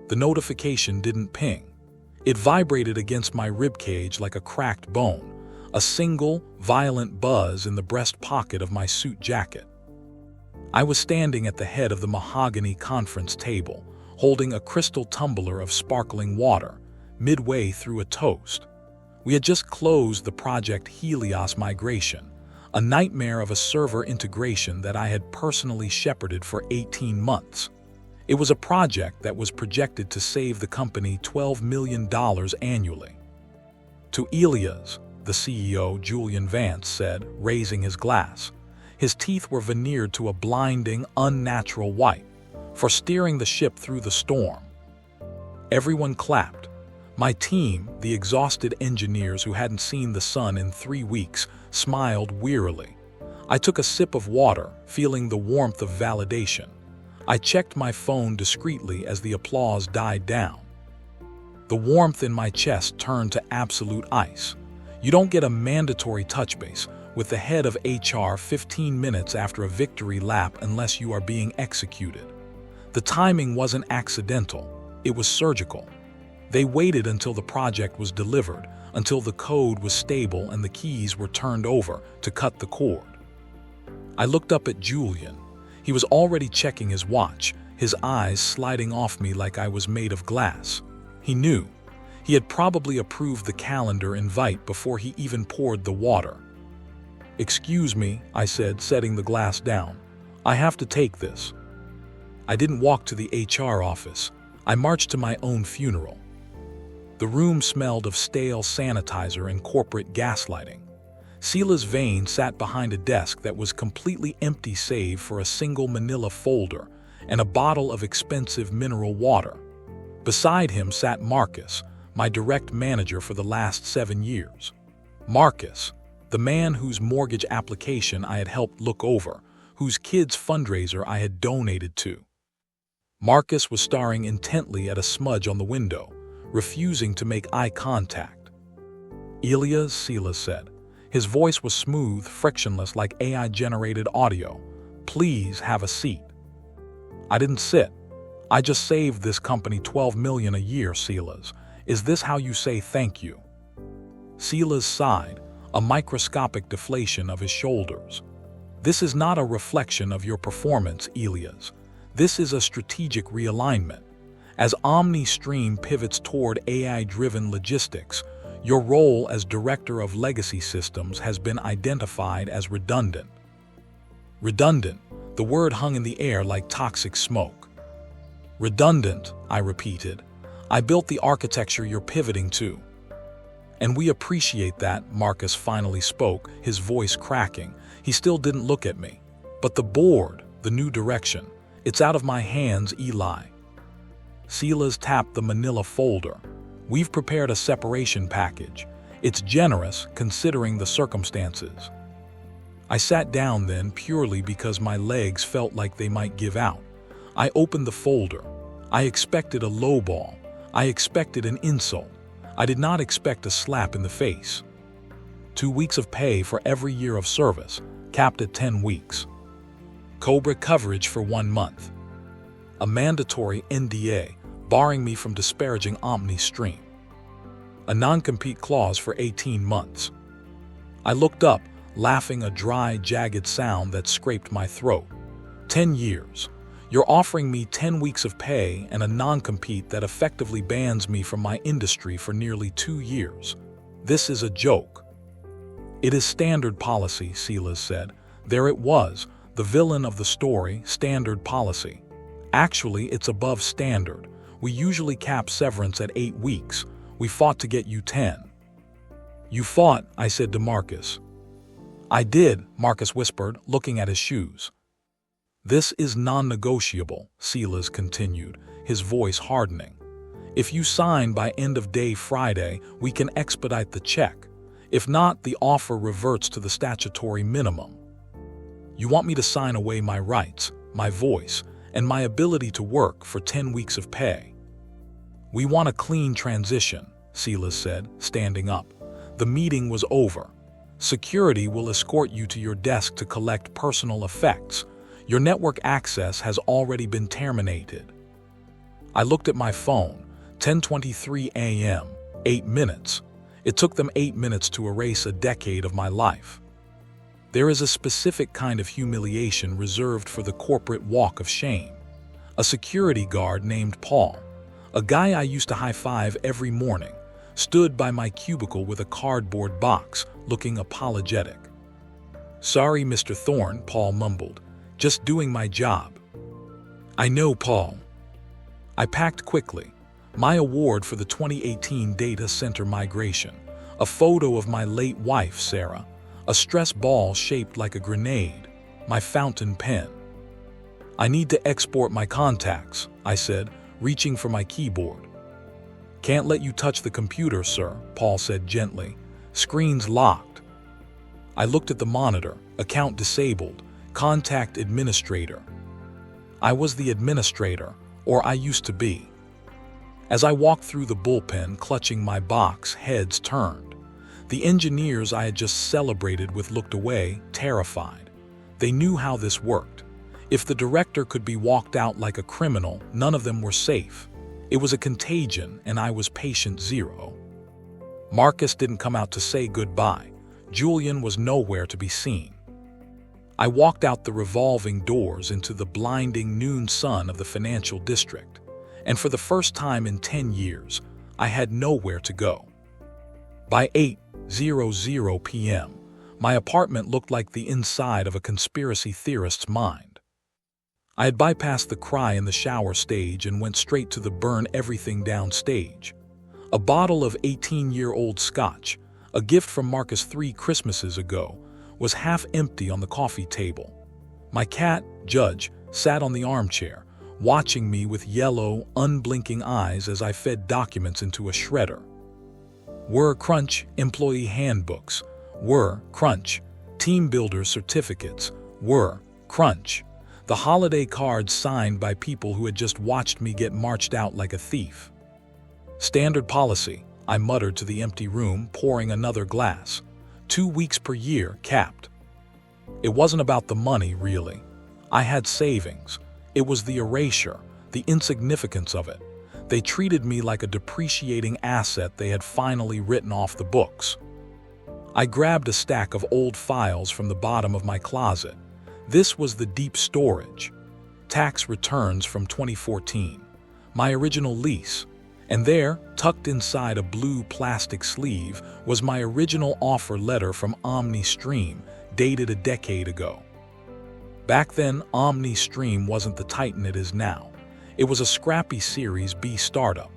The notification didn't ping. It vibrated against my ribcage like a cracked bone, a single, violent buzz in the breast pocket of my suit jacket. I was standing at the head of the mahogany conference table, holding a crystal tumbler of sparkling water, midway through a toast. We had just closed the Project Helios migration, a nightmare of a server integration that I had personally shepherded for 18 months. It was a project that was projected to save the company $12 million annually. To Elias, the CEO, Julian Vance said, raising his glass. His teeth were veneered to a blinding, unnatural white, for steering the ship through the storm. Everyone clapped. My team, the exhausted engineers who hadn't seen the sun in 3 weeks, smiled wearily. I took a sip of water, feeling the warmth of validation. I checked my phone discreetly as the applause died down. The warmth in my chest turned to absolute ice. You don't get a mandatory touch base with the head of HR 15 minutes after a victory lap unless you are being executed. The timing wasn't accidental, it was surgical. They waited until the project was delivered, until the code was stable and the keys were turned over to cut the cord. I looked up at Julian. He was already checking his watch, his eyes sliding off me like I was made of glass. He knew. He had probably approved the calendar invite before he even poured the water. "Excuse me," I said, setting the glass down. "I have to take this." I didn't walk to the HR office. I marched to my own funeral. The room smelled of stale sanitizer and corporate gaslighting. Silas Vane sat behind a desk that was completely empty save for a single manila folder and a bottle of expensive mineral water. Beside him sat Marcus, my direct manager for the last 7 years. Marcus, the man whose mortgage application I had helped look over, whose kids' fundraiser I had donated to. Marcus was staring intently at a smudge on the window, refusing to make eye contact. "Elias," Silas said. His voice was smooth, frictionless like AI-generated audio. "Please have a seat." I didn't sit. "I just saved this company $12 million a year, Silas. Is this how you say thank you?" Silas sighed, a microscopic deflation of his shoulders. "This is not a reflection of your performance, Elias. This is a strategic realignment. As OmniStream pivots toward AI-driven logistics, your role as Director of Legacy Systems has been identified as redundant." Redundant, the word hung in the air like toxic smoke. "Redundant," I repeated. "I built the architecture you're pivoting to." "And we appreciate that," Marcus finally spoke, his voice cracking. He still didn't look at me. "But the board, the new direction, it's out of my hands, Eli." Silas tapped the manila folder. "We've prepared a separation package. It's generous, considering the circumstances." I sat down then purely because my legs felt like they might give out. I opened the folder. I expected a lowball. I expected an insult. I did not expect a slap in the face. 2 weeks of pay for every year of service, capped at 10 weeks. Cobra coverage for 1 month. A mandatory NDA, barring me from disparaging OmniStream. A non-compete clause for 18 months. I looked up, laughing a dry, jagged sound that scraped my throat. 10 years. You're offering me 10 weeks of pay and a non-compete that effectively bans me from my industry for nearly 2 years. This is a joke. "It is standard policy," Silas said. There it was, the villain of the story, standard policy. "Actually, it's above standard. We usually cap severance at 8 weeks. We fought to get you 10. "You fought," I said to Marcus. "I did," Marcus whispered, looking at his shoes. "This is non-negotiable," Silas continued, his voice hardening. "If you sign by end of day Friday, we can expedite the check. If not, the offer reverts to the statutory minimum. You want me to sign away my rights, my voice, and my ability to work for 10 weeks of pay." "We want a clean transition," Silas said, standing up. "The meeting was over. Security will escort you to your desk to collect personal effects. Your network access has already been terminated." I looked at my phone, 10:23 a.m., 8 minutes. It took them 8 minutes to erase a decade of my life. There is a specific kind of humiliation reserved for the corporate walk of shame. A security guard named Paul, a guy I used to high-five every morning, stood by my cubicle with a cardboard box, looking apologetic. "Sorry, Mr. Thorne," Paul mumbled. "Just doing my job." "I know, Paul." I packed quickly. My award for the 2018 data center migration, a photo of my late wife, Sarah, a stress ball shaped like a grenade, my fountain pen. "I need to export my contacts," I said, reaching for my keyboard. "Can't let you touch the computer, sir," Paul said gently. "Screen's locked." I looked at the monitor, account disabled, contact administrator. I was the administrator, or I used to be. As I walked through the bullpen clutching my box, heads turned. The engineers I had just celebrated with looked away, terrified. They knew how this worked. If the director could be walked out like a criminal, none of them were safe. It was a contagion, and I was patient zero. Marcus didn't come out to say goodbye. Julian was nowhere to be seen. I walked out the revolving doors into the blinding noon sun of the financial district, and for the first time in 10 years, I had nowhere to go. By 8:00 p.m., my apartment looked like the inside of a conspiracy theorist's mind. I had bypassed the cry in the shower stage and went straight to the burn everything down stage. A bottle of 18-year-old scotch, a gift from Marcus 3 Christmases ago, was half empty on the coffee table. My cat, Judge, sat on the armchair, watching me with yellow, unblinking eyes as I fed documents into a shredder. Were crunch employee handbooks, were crunch team builder certificates, were crunch the holiday cards signed by people who had just watched me get marched out like a thief. "Standard policy," I muttered to the empty room, pouring another glass. 2 weeks per year, capped. It wasn't about the money, really. I had savings. It was the erasure, the insignificance of it. They treated me like a depreciating asset they had finally written off the books. I grabbed a stack of old files from the bottom of my closet. This was the deep storage. Tax returns from 2014. My original lease. And there, tucked inside a blue plastic sleeve, was my original offer letter from OmniStream, dated a decade ago. Back then, OmniStream wasn't the titan it is now. It was a scrappy Series B startup.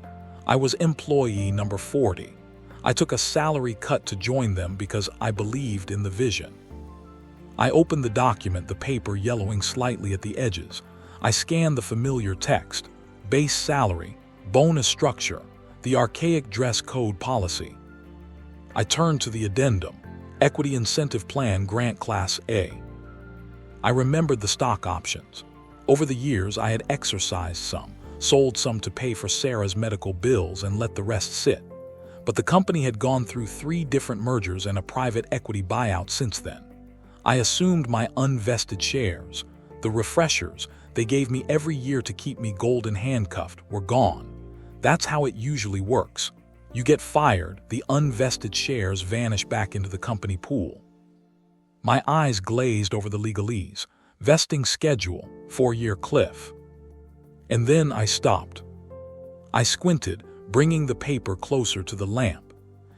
I was employee number 40. I took a salary cut to join them because I believed in the vision. I opened the document, the paper yellowing slightly at the edges. I scanned the familiar text: base salary, bonus structure, the archaic dress code policy. I turned to the addendum: equity incentive plan grant class A. I remembered the stock options. Over the years, I had exercised some, sold some to pay for Sarah's medical bills and let the rest sit. But the company had gone through 3 different mergers and a private equity buyout since then. I assumed my unvested shares, the refreshers they gave me every year to keep me golden handcuffed, were gone. That's how it usually works. You get fired, the unvested shares vanish back into the company pool. My eyes glazed over the legalese: vesting schedule, 4-year cliff. And then I stopped. I squinted, bringing the paper closer to the lamp.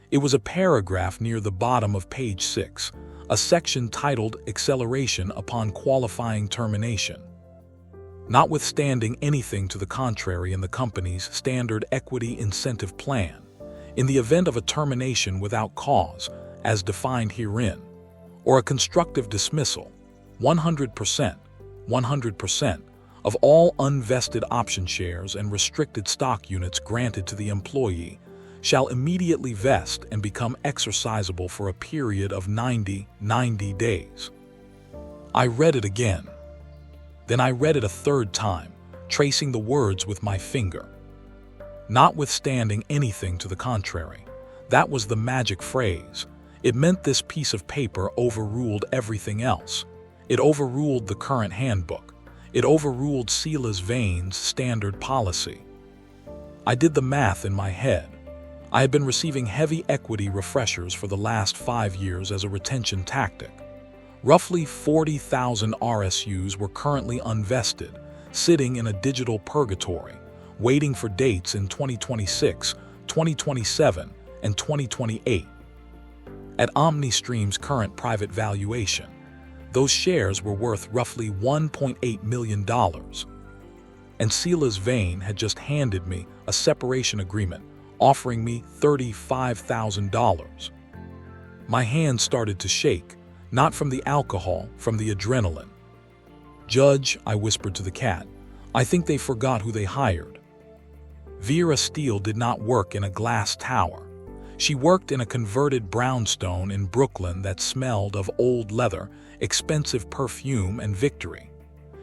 It was a paragraph near the bottom of page 6, a section titled Acceleration Upon Qualifying Termination. Notwithstanding anything to the contrary in the company's standard equity incentive plan, in the event of a termination without cause, as defined herein, or a constructive dismissal, 100% of all unvested option shares and restricted stock units granted to the employee shall immediately vest and become exercisable for a period of 90 days. I read it again. Then I read it a third time, tracing the words with my finger. Notwithstanding anything to the contrary. That was the magic phrase. It meant this piece of paper overruled everything else. It overruled the current handbook. It overruled Silas Vane's standard policy. I did the math in my head. I had been receiving heavy equity refreshers for the last 5 years as a retention tactic. Roughly 40,000 RSUs were currently unvested, sitting in a digital purgatory, waiting for dates in 2026, 2027, and 2028. At OmniStream's current private valuation, those shares were worth roughly $1.8 million. And Silas Vane had just handed me a separation agreement, offering me $35,000. My hands started to shake, not from the alcohol, from the adrenaline. "Judge," I whispered to the cat, "I think they forgot who they hired." Vera Steele did not work in a glass tower. She worked in a converted brownstone in Brooklyn that smelled of old leather, expensive perfume, and victory.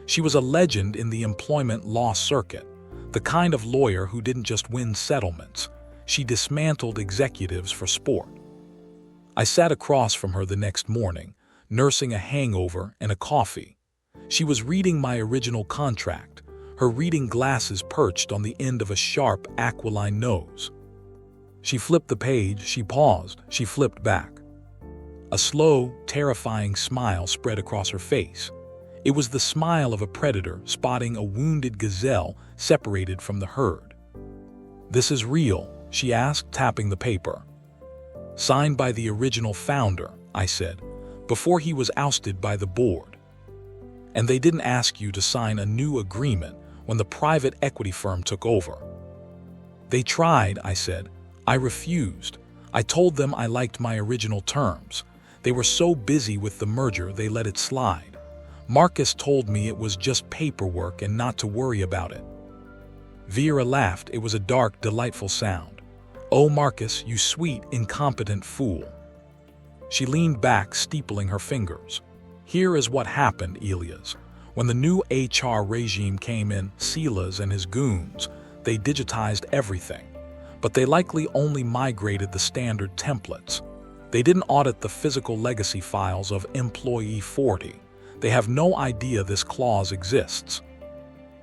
She was a legend in the employment law circuit, the kind of lawyer who didn't just win settlements. She dismantled executives for sport. I sat across from her the next morning, nursing a hangover and a coffee. She was reading my original contract, her reading glasses perched on the end of a sharp, aquiline nose. She flipped the page, she paused, she flipped back. A slow, terrifying smile spread across her face. It was the smile of a predator spotting a wounded gazelle separated from the herd. "This is real?" she asked, tapping the paper. "Signed by the original founder," I said, "before he was ousted by the board. And they didn't ask you to sign a new agreement when the private equity firm took over." "They tried," I said. "I refused. I told them I liked my original terms. They were so busy with the merger they let it slide. Marcus told me it was just paperwork and not to worry about it." Vera laughed. It was a dark, delightful sound. "Oh, Marcus, you sweet, incompetent fool." She leaned back, steepling her fingers. "Here is what happened, Elias. When the new HR regime came in, Silas and his goons, they digitized everything. But they likely only migrated the standard templates. They didn't audit the physical legacy files of Employee 40. They have no idea this clause exists."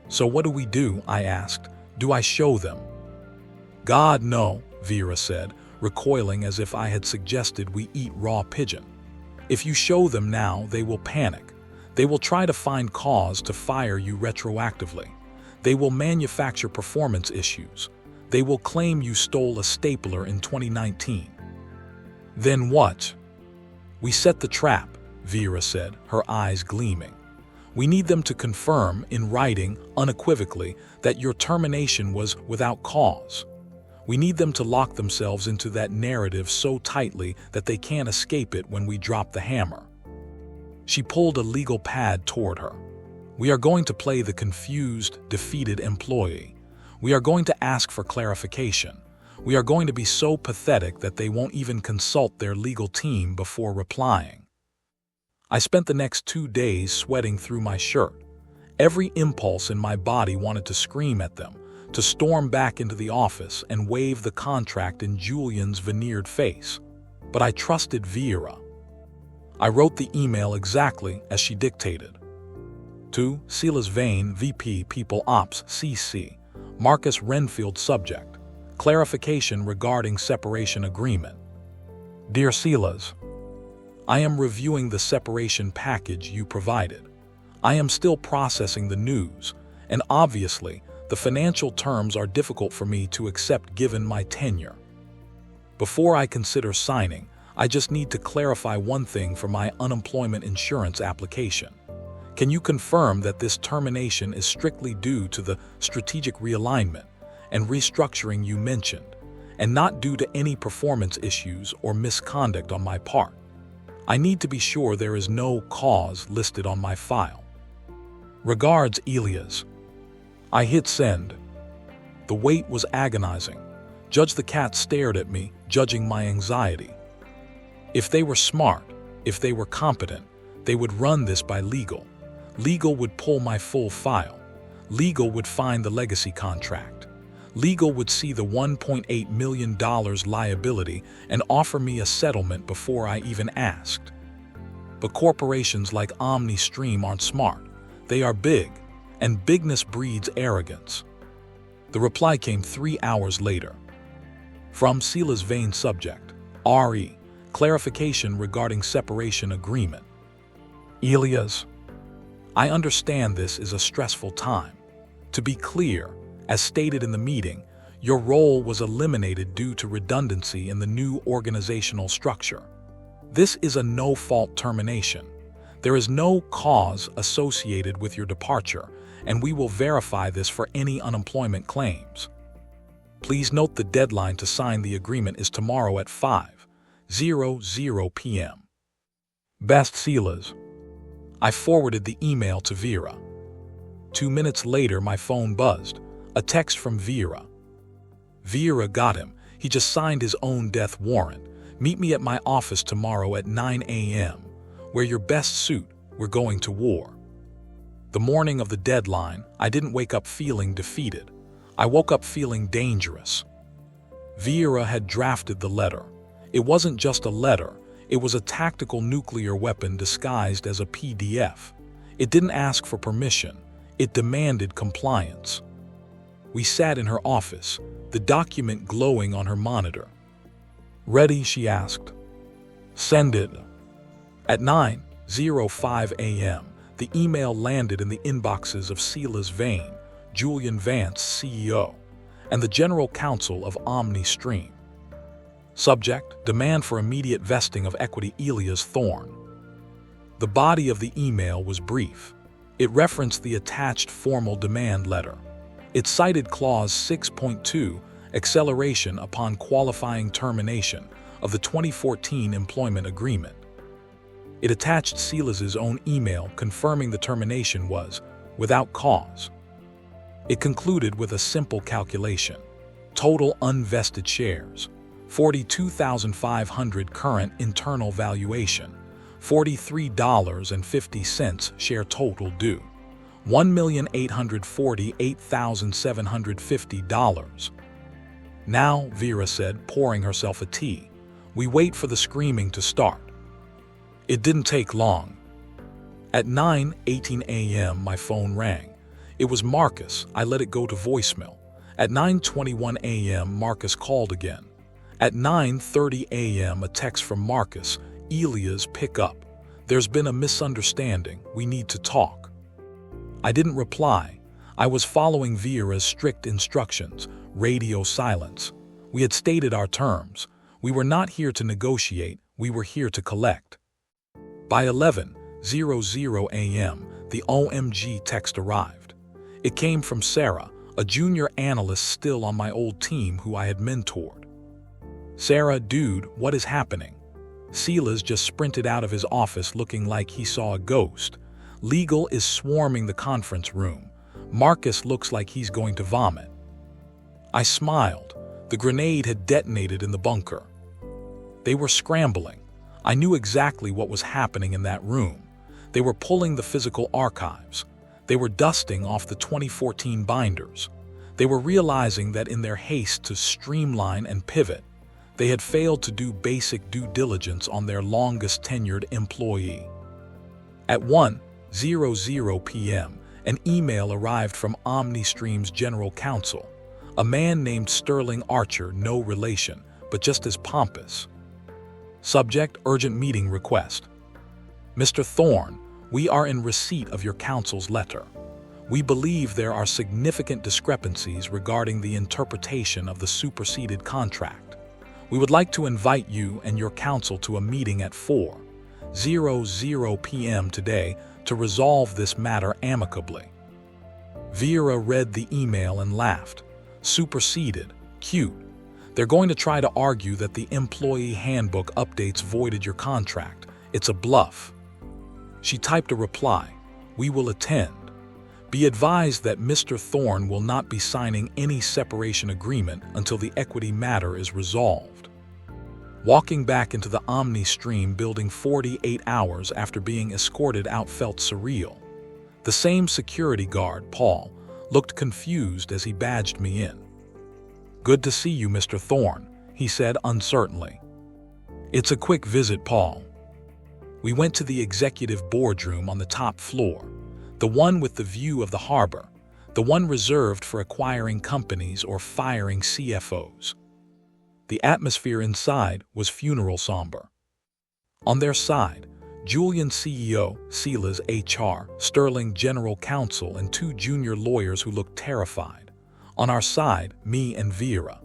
"So what do?" I asked. "Do I show them?" "God, no," Vera said, recoiling as if I had suggested we eat raw pigeon. "If you show them now, they will panic. They will try to find cause to fire you retroactively. They will manufacture performance issues. They will claim you stole a stapler in 2019. Then what?" "We set the trap," Vera said, her eyes gleaming. "We need them to confirm, in writing, unequivocally, that your termination was without cause. We need them to lock themselves into that narrative so tightly that they can't escape it when we drop the hammer." She pulled a legal pad toward her. "We are going to play the confused, defeated employee. We are going to ask for clarification. We are going to be so pathetic that they won't even consult their legal team before replying." I spent the next 2 days sweating through my shirt. Every impulse in my body wanted to scream at them, to storm back into the office and wave the contract in Julian's veneered face. But I trusted Vera. I wrote the email exactly as she dictated. To Silas Vane, VP People Ops, CC. Marcus Renfield, subject. Clarification regarding separation agreement. Dear Silas, I am reviewing the separation package you provided. I am still processing the news, and obviously, the financial terms are difficult for me to accept given my tenure. Before I consider signing, I just need to clarify one thing for my unemployment insurance application. Can you confirm that this termination is strictly due to the strategic realignment and restructuring you mentioned, and not due to any performance issues or misconduct on my part? I need to be sure there is no cause listed on my file. Regards, Elias. I hit send. The wait was agonizing. Judge the cat stared at me, judging my anxiety. If they were smart, if they were competent, they would run this by legal. Legal would pull my full file. Legal would find the legacy contract. Legal would see the $1.8 million liability and offer me a settlement before I even asked. But corporations like OmniStream aren't smart. They are big, and bigness breeds arrogance. The reply came 3 hours later. From Sela's vain subject, RE, clarification regarding separation agreement. Elias, I understand this is a stressful time. To be clear, as stated in the meeting, your role was eliminated due to redundancy in the new organizational structure. This is a no-fault termination. There is no cause associated with your departure, and we will verify this for any unemployment claims. Please note the deadline to sign the agreement is tomorrow at 5:00 p.m. Best Selas. I forwarded the email to Vera. 2 minutes later, my phone buzzed. A text from Vera. Vera got him. He just signed his own death warrant. Meet me at my office tomorrow at 9 a.m. Wear your best suit. We're going to war. The morning of the deadline, I didn't wake up feeling defeated. I woke up feeling dangerous. Vera had drafted the letter. It wasn't just a letter. It was a tactical nuclear weapon disguised as a PDF. It didn't ask for permission. It demanded compliance. We sat in her office, the document glowing on her monitor. Ready, she asked. Send it. At 9:05 a.m., the email landed in the inboxes of Sela's Vane, Julian Vance, CEO, and the General Counsel of OmniStream. Subject, demand for immediate vesting of equity Elias Thorne. The body of the email was brief. It referenced the attached formal demand letter. It cited Clause 6.2, acceleration upon qualifying termination of the 2014 employment agreement. It attached Selas's own email confirming the termination was without cause. It concluded with a simple calculation. Total unvested shares, 42,500 current internal valuation, $43.50 share total due, $1,848,750. Now, Vera said, pouring herself a tea, we wait for the screaming to start. It didn't take long. At 9:18 a.m., my phone rang. It was Marcus. I let it go to voicemail. At 9:21 a.m., Marcus called again. At 9:30 a.m., a text from Marcus, Elias, pick up. There's been a misunderstanding. We need to talk. I didn't reply. I was following Vera's strict instructions, radio silence. We had stated our terms. We were not here to negotiate. We were here to collect. By 11:00 a.m., the OMG text arrived. It came from Sarah, a junior analyst still on my old team who I had mentored. Sarah, dude, what is happening? Selas just sprinted out of his office looking like he saw a ghost. Legal is swarming the conference room. Marcus looks like he's going to vomit. I smiled. The grenade had detonated in the bunker. They were scrambling. I knew exactly what was happening in that room. They were pulling the physical archives. They were dusting off the 2014 binders. They were realizing that in their haste to streamline and pivot, they had failed to do basic due diligence on their longest tenured employee. At 1:00 p.m., an email arrived from OmniStream's general counsel, a man named Sterling Archer, no relation, but just as pompous. Subject, urgent meeting request. Mr. Thorne, we are in receipt of your counsel's letter. We believe there are significant discrepancies regarding the interpretation of the superseded contract. We would like to invite you and your counsel to a meeting at 4:00 p.m. today to resolve this matter amicably. Vera read the email and laughed. Superseded. Cute. They're going to try to argue that the employee handbook updates voided your contract. It's a bluff. She typed a reply. We will attend. Be advised that Mr. Thorne will not be signing any separation agreement until the equity matter is resolved. Walking back into the OmniStream building 48 hours after being escorted out felt surreal. The same security guard, Paul, looked confused as he badged me in. Good to see you, Mr. Thorne, he said uncertainly. It's a quick visit, Paul. We went to the executive boardroom on the top floor, the one with the view of the harbor. the one reserved for acquiring companies or firing CFOs. The atmosphere inside was funeral somber. On their side, Julian's CEO, Sela's HR, Sterling General Counsel, and 2 junior lawyers who looked terrified. On our side, me and Vera.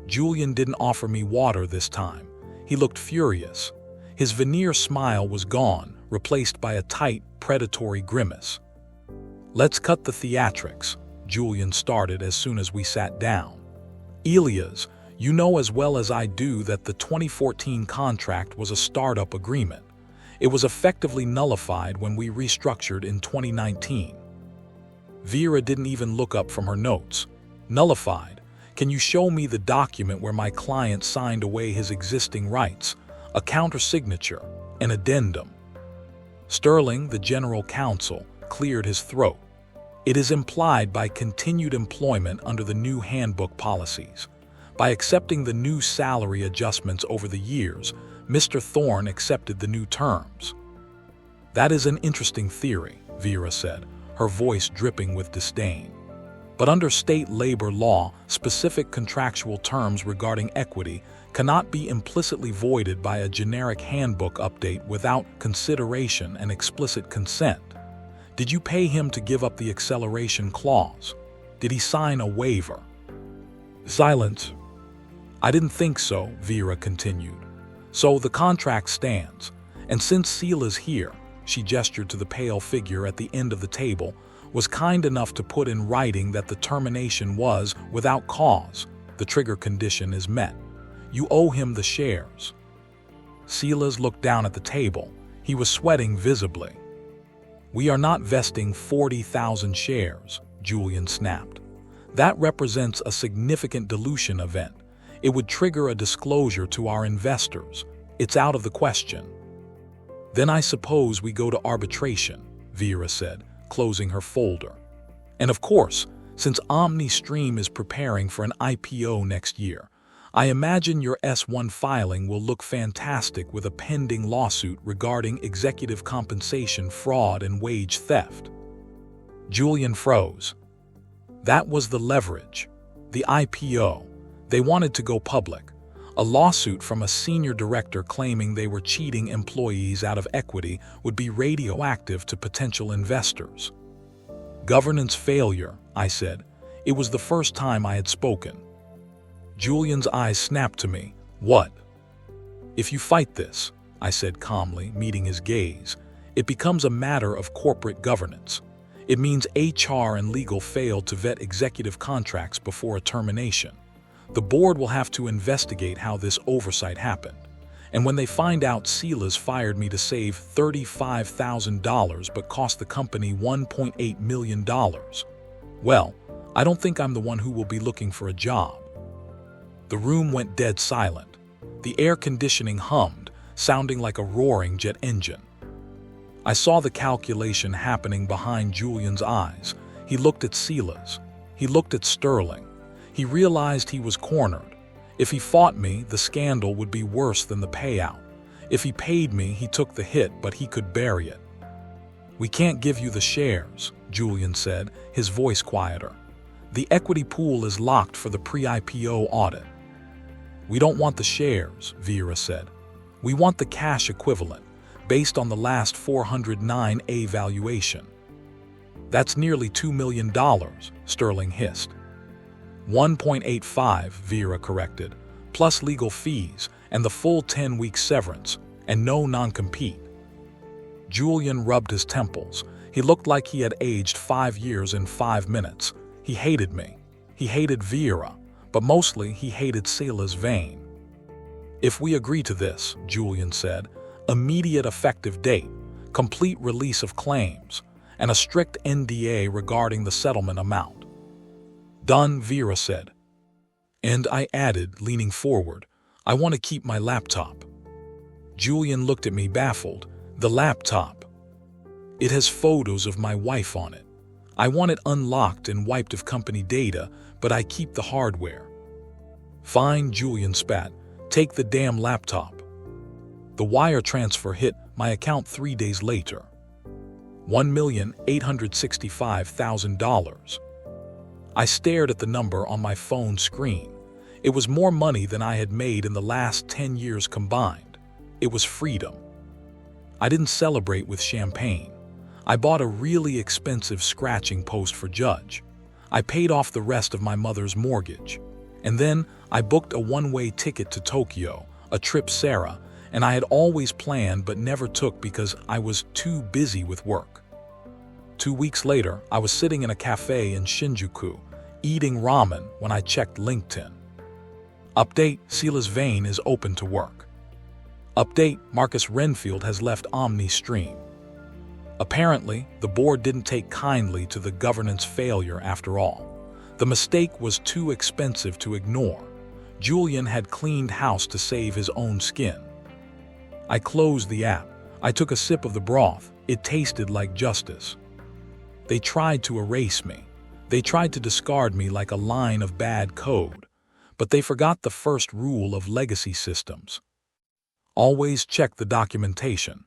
Julian didn't offer me water this time. He looked furious. His veneer smile was gone, replaced by a tight, predatory grimace. "Let's cut the theatrics," Julian started as soon as we sat down. "Elias, you know as well as I do that the 2014 contract was a startup agreement. It was effectively nullified when we restructured in 2019. Vera didn't even look up from her notes. "Nullified? Can you show me the document where my client signed away his existing rights, a countersignature, an addendum?" Sterling, the general counsel, cleared his throat. "It is implied by continued employment under the new handbook policies. By accepting the new salary adjustments over the years, Mr. Thorne accepted the new terms." "That is an interesting theory," Vera said, her voice dripping with disdain. "But under state labor law, specific contractual terms regarding equity cannot be implicitly voided by a generic handbook update without consideration and explicit consent. Did you pay him to give up the acceleration clause? Did he sign a waiver?" Silence. "I didn't think so," Vera continued. "So the contract stands, and since Sela's here," she gestured to the pale figure at the end of the table, "was kind enough to put in writing that the termination was without cause, the trigger condition is met. You owe him the shares." Sela's looked down at the table. He was sweating visibly. "We are not vesting 40,000 shares," Julian snapped. "That represents a significant dilution event. It would trigger a disclosure to our investors. It's out of the question." "Then I suppose we go to arbitration," Vera said, closing her folder. "And of course, since OmniStream is preparing for an IPO next year, I imagine your S1 filing will look fantastic with a pending lawsuit regarding executive compensation fraud and wage theft." Julian froze. That was the leverage. The IPO. They wanted to go public. A lawsuit from a senior director claiming they were cheating employees out of equity would be radioactive to potential investors. "Governance failure," I said. It was the first time I had spoken. Julian's eyes snapped to me. "What?" "If you fight this," I said calmly, meeting his gaze, "it becomes a matter of corporate governance. It means HR and legal failed to vet executive contracts before a termination. The board will have to investigate how this oversight happened. And when they find out Sela's fired me to save $35,000 but cost the company $1.8 million, well, I don't think I'm the one who will be looking for a job." The room went dead silent. The air conditioning hummed, sounding like a roaring jet engine. I saw the calculation happening behind Julian's eyes. He looked at Sela's. He looked at Sterling. He realized he was cornered. If he fought me, the scandal would be worse than the payout. If he paid me, he took the hit, but he could bury it. "We can't give you the shares," Julian said, his voice quieter. "The equity pool is locked for the pre-IPO audit." "We don't want the shares," Vera said. "We want the cash equivalent, based on the last 409A valuation." "That's nearly $2 million, Sterling hissed. 1.85, Vera corrected, plus legal fees and the full 10-week severance, and no non-compete. Julian rubbed his temples. He looked like he had aged 5 years in 5 minutes. He hated me. He hated Vera, but mostly he hated Sela's vein. "If we agree to this," Julian said, "immediate effective date, complete release of claims, and a strict NDA regarding the settlement amount." "Done," Vera said. And I added, leaning forward, "I want to keep my laptop." Julian looked at me baffled. "The laptop? It has photos of my wife on it. I want it unlocked and wiped of company data, but I keep the hardware." "Fine," Julian spat. "Take the damn laptop." The wire transfer hit my account 3 days later. $1,865,000. I stared at the number on my phone screen. It was more money than I had made in the last 10 years combined. It was freedom. I didn't celebrate with champagne. I bought a really expensive scratching post for Judge. I paid off the rest of my mother's mortgage. And then I booked a one-way ticket to Tokyo, a trip Sarah and I had always planned but never took because I was too busy with work. 2 weeks later, I was sitting in a cafe in Shinjuku, eating ramen when I checked LinkedIn. Update, Silas Vane is open to work. Update, Marcus Renfield has left OmniStream. Apparently, the board didn't take kindly to the governance failure after all. The mistake was too expensive to ignore. Julian had cleaned house to save his own skin. I closed the app. I took a sip of the broth. It tasted like justice. They tried to erase me. They tried to discard me like a line of bad code. But they forgot the first rule of legacy systems. Always check the documentation.